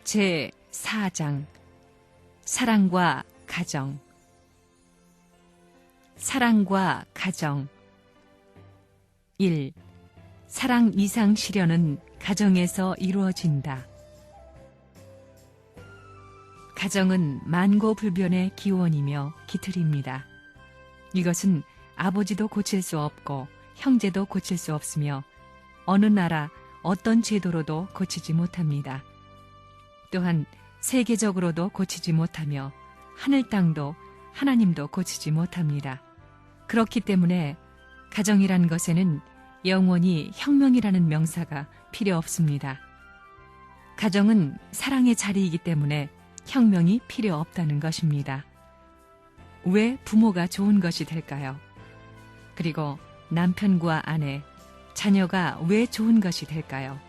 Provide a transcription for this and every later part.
제4장 사랑과 가정. 사랑과 가정. 1. 사랑 이상 실현은 가정에서 이루어진다. 가정은 만고불변의 기원이며 기틀입니다. 이것은 아버지도 고칠 수 없고 형제도 고칠 수 없으며 어느 나라 어떤 제도로도 고치지 못합니다. 또한 세계적으로도 고치지 못하며 하늘 땅도 하나님도 고치지 못합니다. 그렇기 때문에 가정이란 것에는 영원히 혁명이라는 명사가 필요 없습니다. 가정은 사랑의 자리이기 때문에 혁명이 필요 없다는 것입니다. 왜 부모가 좋은 것이 될까요? 그리고 남편과 아내, 자녀가 왜 좋은 것이 될까요?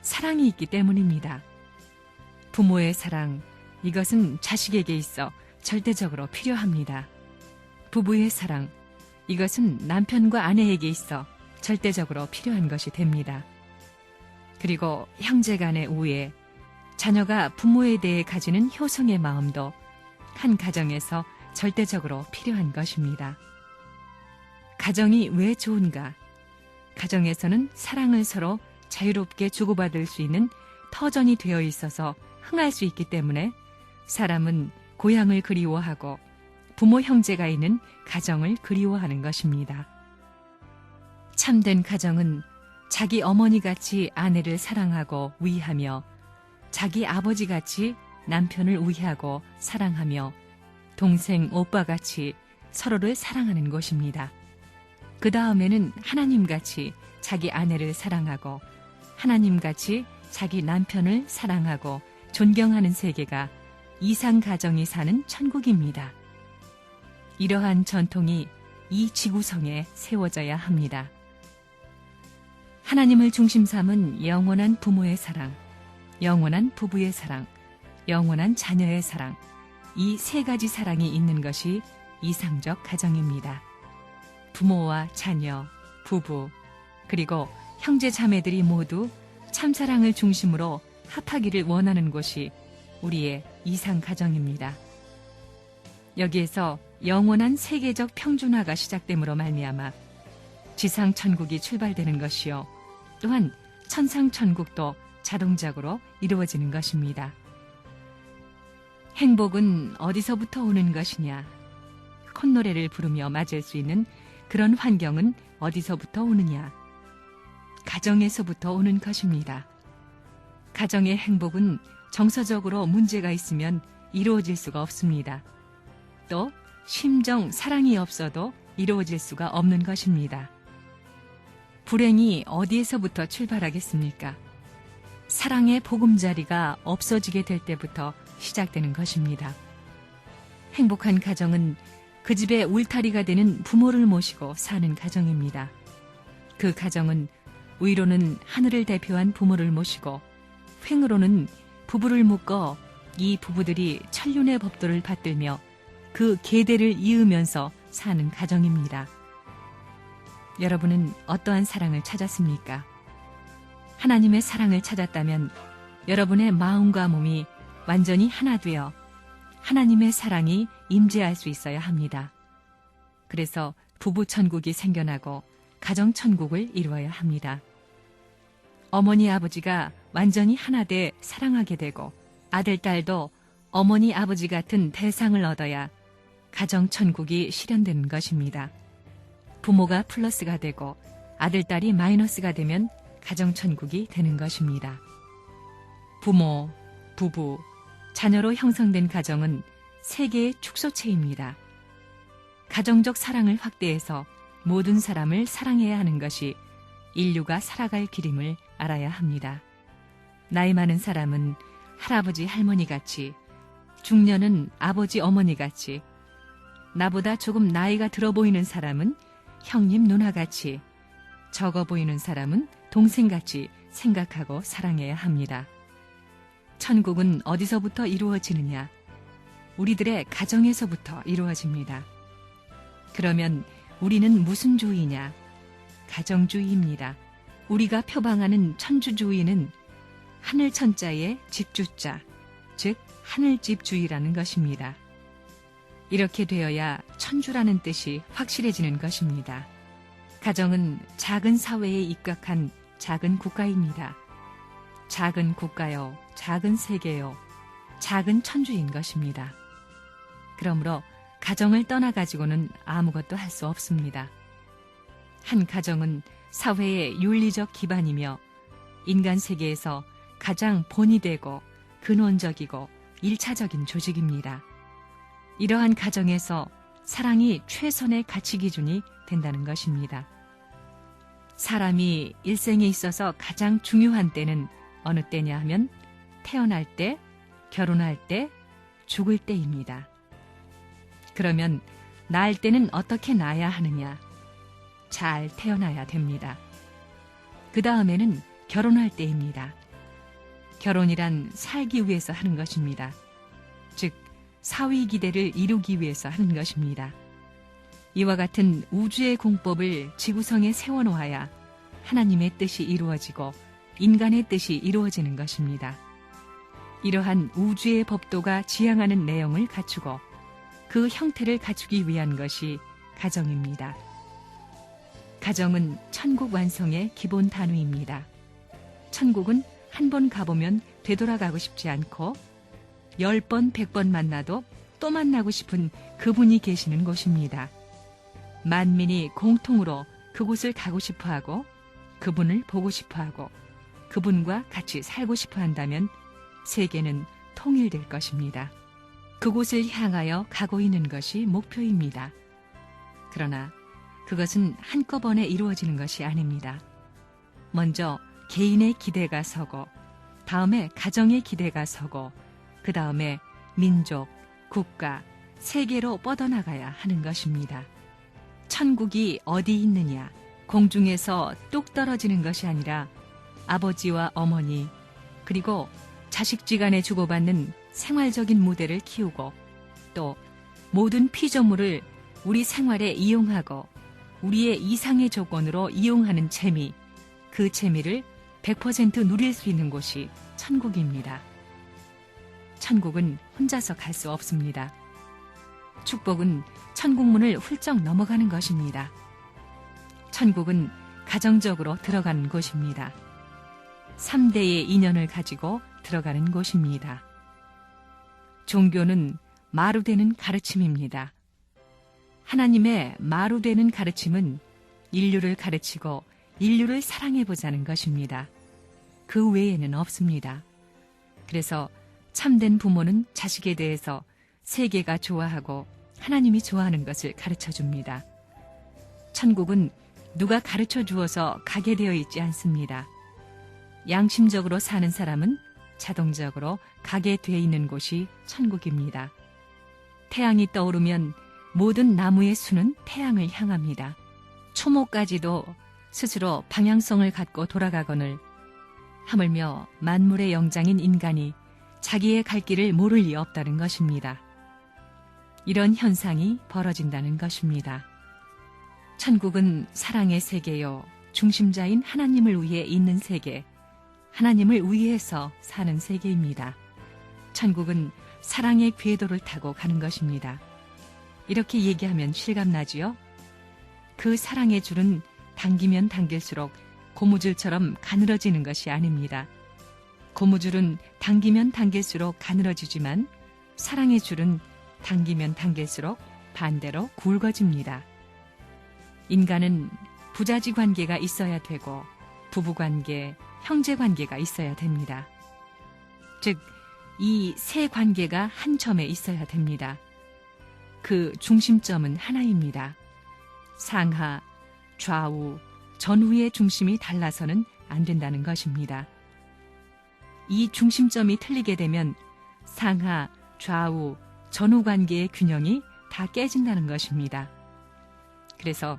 사랑이 있기 때문입니다. 부모의 사랑, 이것은 자식에게 있어 절대적으로 필요합니다. 부부의 사랑, 이것은 남편과 아내에게 있어 절대적으로 필요한 것이 됩니다. 그리고 형제 간의 우애, 자녀가 부모에 대해 가지는 효성의 마음도 한 가정에서 절대적으로 필요한 것입니다. 가정이 왜 좋은가? 가정에서는 사랑을 서로 자유롭게 주고받을 수 있는 터전이 되어 있어서 흥할 수 있기 때문에 사람은 고향을 그리워하고 부모 형제가 있는 가정을 그리워하는 것입니다. 참된 가정은 자기 어머니같이 아내를 사랑하고 위하며 자기 아버지같이 남편을 위하고 사랑하며 동생, 오빠같이 서로를 사랑하는 것입니다. 그 다음에는 하나님같이 자기 아내를 사랑하고 하나님같이 자기 남편을 사랑하고 존경하는 세계가 이상 가정이 사는 천국입니다. 이러한 전통이 이 지구성에 세워져야 합니다. 하나님을 중심 삼은 영원한 부모의 사랑, 영원한 부부의 사랑, 영원한 자녀의 사랑, 이 세 가지 사랑이 있는 것이 이상적 가정입니다. 부모와 자녀, 부부, 그리고 형제 자매들이 모두 참사랑을 중심으로 합하기를 원하는 곳이 우리의 이상 가정입니다. 여기에서 영원한 세계적 평준화가 시작됨으로 말미암아 지상 천국이 출발되는 것이요, 또한 천상 천국도 자동적으로 이루어지는 것입니다. 행복은 어디서부터 오는 것이냐? 콧노래를 부르며 맞을 수 있는 그런 환경은 어디서부터 오느냐? 가정에서부터 오는 것입니다. 가정의 행복은 정서적으로 문제가 있으면 이루어질 수가 없습니다. 또 심정, 사랑이 없어도 이루어질 수가 없는 것입니다. 불행이 어디에서부터 출발하겠습니까? 사랑의 보금자리가 없어지게 될 때부터 시작되는 것입니다. 행복한 가정은 그 집의 울타리가 되는 부모를 모시고 사는 가정입니다. 그 가정은 위로는 하늘을 대표한 부모를 모시고 횡으로는 부부를 묶어 이 부부들이 천륜의 법도를 받들며 그 계대를 이으면서 사는 가정입니다. 여러분은 어떠한 사랑을 찾았습니까? 하나님의 사랑을 찾았다면 여러분의 마음과 몸이 완전히 하나 되어 하나님의 사랑이 임재할 수 있어야 합니다. 그래서 부부 천국이 생겨나고 가정 천국을 이루어야 합니다. 어머니 아버지가 완전히 하나 돼 사랑하게 되고 아들 딸도 어머니 아버지 같은 대상을 얻어야 가정 천국이 실현되는 것입니다. 부모가 플러스가 되고 아들 딸이 마이너스가 되면 가정 천국이 되는 것입니다. 부모, 부부, 자녀로 형성된 가정은 세계의 축소체입니다. 가정적 사랑을 확대해서 모든 사람을 사랑해야 하는 것이 인류가 살아갈 길임을 알아야 합니다. 나이 많은 사람은 할아버지 할머니같이, 중년은 아버지 어머니같이, 나보다 조금 나이가 들어 보이는 사람은 형님 누나같이, 적어 보이는 사람은 동생같이 생각하고 사랑해야 합니다. 천국은 어디서부터 이루어지느냐? 우리들의 가정에서부터 이루어집니다. 그러면 우리는 무슨 주의냐? 가정주의입니다. 우리가 표방하는 천주주의는 하늘천자의 집주자, 즉 하늘집주의라는 것입니다. 이렇게 되어야 천주라는 뜻이 확실해지는 것입니다. 가정은 작은 사회에 입각한 작은 국가입니다. 작은 국가요, 작은 세계요, 작은 천주인 것입니다. 그러므로 가정을 떠나가지고는 아무것도 할 수 없습니다. 한 가정은 사회의 윤리적 기반이며 인간 세계에서 가장 본이 되고 근원적이고 일차적인 조직입니다. 이러한 가정에서 사랑이 최선의 가치 기준이 된다는 것입니다. 사람이 일생에 있어서 가장 중요한 때는 어느 때냐 하면 태어날 때, 결혼할 때, 죽을 때입니다. 그러면 낳을 때는 어떻게 낳아야 하느냐? 잘 태어나야 됩니다. 그 다음에는 결혼할 때입니다. 결혼이란 살기 위해서 하는 것입니다. 즉, 사위 기대를 이루기 위해서 하는 것입니다. 이와 같은 우주의 공법을 지구성에 세워놓아야 하나님의 뜻이 이루어지고 인간의 뜻이 이루어지는 것입니다. 이러한 우주의 법도가 지향하는 내용을 갖추고 그 형태를 갖추기 위한 것이 가정입니다. 가정은 천국 완성의 기본 단위입니다. 천국은 한 번 가보면 되돌아가고 싶지 않고 10번, 100번 만나도 또 만나고 싶은 그분이 계시는 곳입니다. 만민이 공통으로 그곳을 가고 싶어하고 그분을 보고 싶어하고 그분과 같이 살고 싶어 한다면 세계는 통일될 것입니다. 그곳을 향하여 가고 있는 것이 목표입니다. 그러나 그것은 한꺼번에 이루어지는 것이 아닙니다. 먼저 개인의 기대가 서고 다음에 가정의 기대가 서고 그 다음에 민족, 국가, 세계로 뻗어나가야 하는 것입니다. 천국이 어디 있느냐? 공중에서 뚝 떨어지는 것이 아니라 아버지와 어머니 그리고 자식지간에 주고받는 생활적인 무대를 키우고 또 모든 피조물을 우리 생활에 이용하고 우리의 이상의 조건으로 이용하는 재미, 그 재미를 100% 누릴 수 있는 곳이 천국입니다. 천국은 혼자서 갈 수 없습니다. 축복은 천국문을 훌쩍 넘어가는 것입니다. 천국은 가정적으로 들어가는 곳입니다. 3대의 인연을 가지고 들어가는 곳입니다. 종교는 마루되는 가르침입니다. 하나님의 마루되는 가르침은 인류를 가르치고 인류를 사랑해보자는 것입니다. 그 외에는 없습니다. 그래서 참된 부모는 자식에 대해서 세계가 좋아하고 하나님이 좋아하는 것을 가르쳐줍니다. 천국은 누가 가르쳐 주어서 가게 되어 있지 않습니다. 양심적으로 사는 사람은 자동적으로 가게 되어 있는 곳이 천국입니다. 태양이 떠오르면 모든 나무의 수는 태양을 향합니다. 초목까지도 스스로 방향성을 갖고 돌아가거늘 하물며 만물의 영장인 인간이 자기의 갈 길을 모를 리 없다는 것입니다. 이런 현상이 벌어진다는 것입니다. 천국은 사랑의 세계요, 중심자인 하나님을 위해 있는 세계, 하나님을 위해서 사는 세계입니다. 천국은 사랑의 궤도를 타고 가는 것입니다. 이렇게 얘기하면 실감나지요? 그 사랑의 줄은 당기면 당길수록 고무줄처럼 가늘어지는 것이 아닙니다. 고무줄은 당기면 당길수록 가늘어지지만 사랑의 줄은 당기면 당길수록 반대로 굵어집니다. 인간은 부자지 관계가 있어야 되고 부부관계, 형제관계가 있어야 됩니다. 즉, 이 세 관계가 한 점에 있어야 됩니다. 그 중심점은 하나입니다. 상하, 좌우, 전후의 중심이 달라서는 안 된다는 것입니다. 이 중심점이 틀리게 되면 상하, 좌우, 전후 관계의 균형이 다 깨진다는 것입니다. 그래서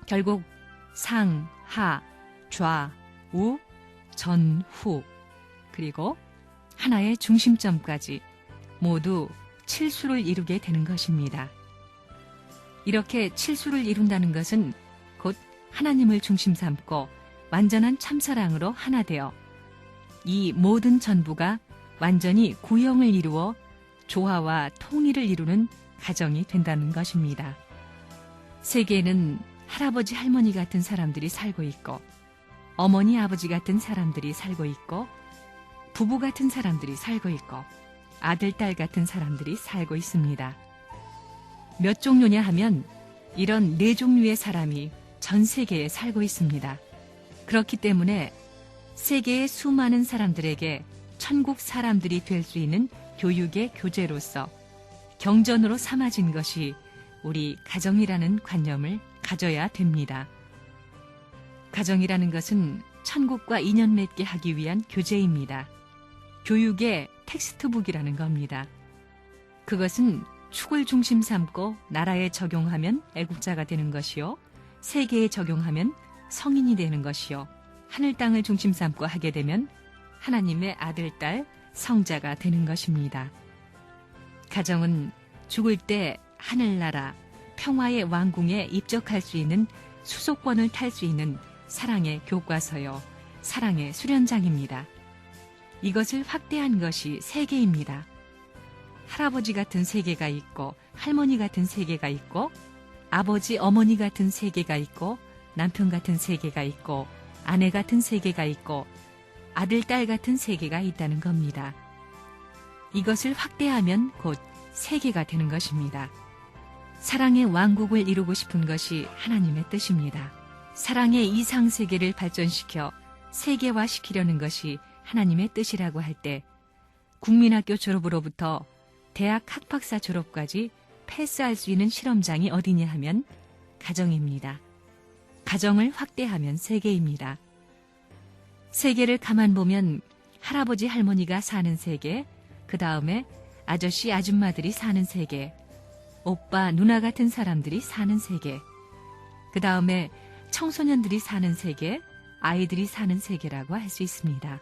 결국 상, 하, 좌, 우, 전, 후, 그리고 하나의 중심점까지 모두 칠수를 이루게 되는 것입니다. 이렇게 칠수를 이룬다는 것은 곧 하나님을 중심 삼고 완전한 참사랑으로 하나 되어 이 모든 전부가 완전히 구형을 이루어 조화와 통일을 이루는 가정이 된다는 것입니다. 세계에는 할아버지 할머니 같은 사람들이 살고 있고, 어머니 아버지 같은 사람들이 살고 있고, 부부 같은 사람들이 살고 있고, 아들 딸 같은 사람들이 살고 있습니다. 몇 종류냐 하면 이런 4종류의 사람이 전 세계에 살고 있습니다. 그렇기 때문에 세계의 수많은 사람들에게 천국 사람들이 될 수 있는 교육의 교재로서 경전으로 삼아진 것이 우리 가정이라는 관념을 가져야 됩니다. 가정이라는 것은 천국과 인연 맺게 하기 위한 교재입니다. 교육의 텍스트북이라는 겁니다. 그것은 축을 중심 삼고 나라에 적용하면 애국자가 되는 것이요, 세계에 적용하면 성인이 되는 것이요, 하늘 땅을 중심 삼고 하게 되면 하나님의 아들, 딸, 성자가 되는 것입니다. 가정은 죽을 때 하늘나라, 평화의 왕궁에 입적할 수 있는 수속권을 탈 수 있는 사랑의 교과서요, 사랑의 수련장입니다. 이것을 확대한 것이 세계입니다. 할아버지 같은 세계가 있고, 할머니 같은 세계가 있고, 아버지, 어머니 같은 세계가 있고, 남편 같은 세계가 있고, 아내 같은 세계가 있고, 아들, 딸 같은 세계가 있다는 겁니다. 이것을 확대하면 곧 세계가 되는 것입니다. 사랑의 왕국을 이루고 싶은 것이 하나님의 뜻입니다. 사랑의 이상세계를 발전시켜 세계화시키려는 것이 하나님의 뜻이라고 할 때, 국민학교 졸업으로부터 대학 학박사 졸업까지 패스할 수 있는 실험장이 어디냐 하면 가정입니다. 가정을 확대하면 세계입니다. 세계를 가만 보면 할아버지 할머니가 사는 세계, 그 다음에 아저씨 아줌마들이 사는 세계, 오빠 누나 같은 사람들이 사는 세계, 그 다음에 청소년들이 사는 세계, 아이들이 사는 세계라고 할 수 있습니다.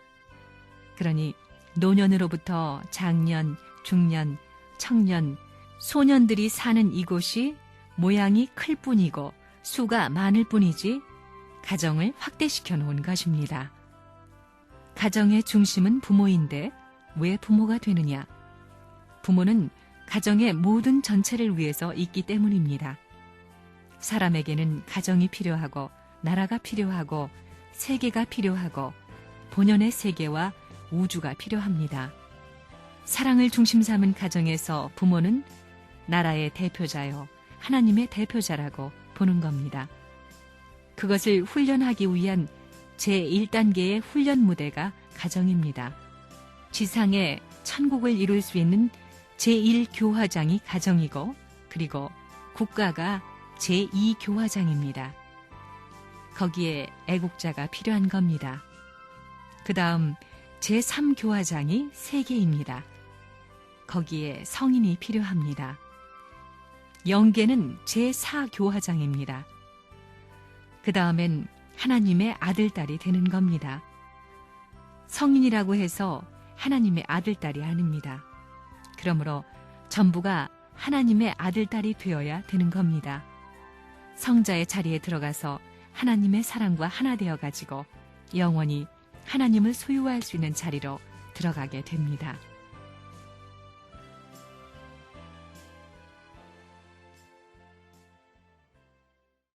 그러니 노년으로부터 장년, 중년, 청년, 소년들이 사는 이곳이 모양이 클 뿐이고 수가 많을 뿐이지 가정을 확대시켜 놓은 것입니다. 가정의 중심은 부모인데 왜 부모가 되느냐? 부모는 가정의 모든 전체를 위해서 있기 때문입니다. 사람에게는 가정이 필요하고, 나라가 필요하고, 세계가 필요하고, 본연의 세계와 우주가 필요합니다. 사랑을 중심 삼은 가정에서 부모는 나라의 대표자요, 하나님의 대표자라고 보는 겁니다. 그것을 훈련하기 위한 제1단계의 훈련 무대가 가정입니다. 지상에 천국을 이룰 수 있는 제1교화장이 가정이고, 그리고 국가가 제2교화장입니다. 거기에 애국자가 필요한 겁니다. 그 다음 제3교화장이 세계입니다. 거기에 성인이 필요합니다. 영계는 제4교화장입니다. 그 다음엔 하나님의 아들, 딸이 되는 겁니다. 성인이라고 해서 하나님의 아들, 딸이 아닙니다. 그러므로 전부가 하나님의 아들, 딸이 되어야 되는 겁니다. 성자의 자리에 들어가서 하나님의 사랑과 하나 되어가지고 영원히 하나님을 소유할 수 있는 자리로 들어가게 됩니다.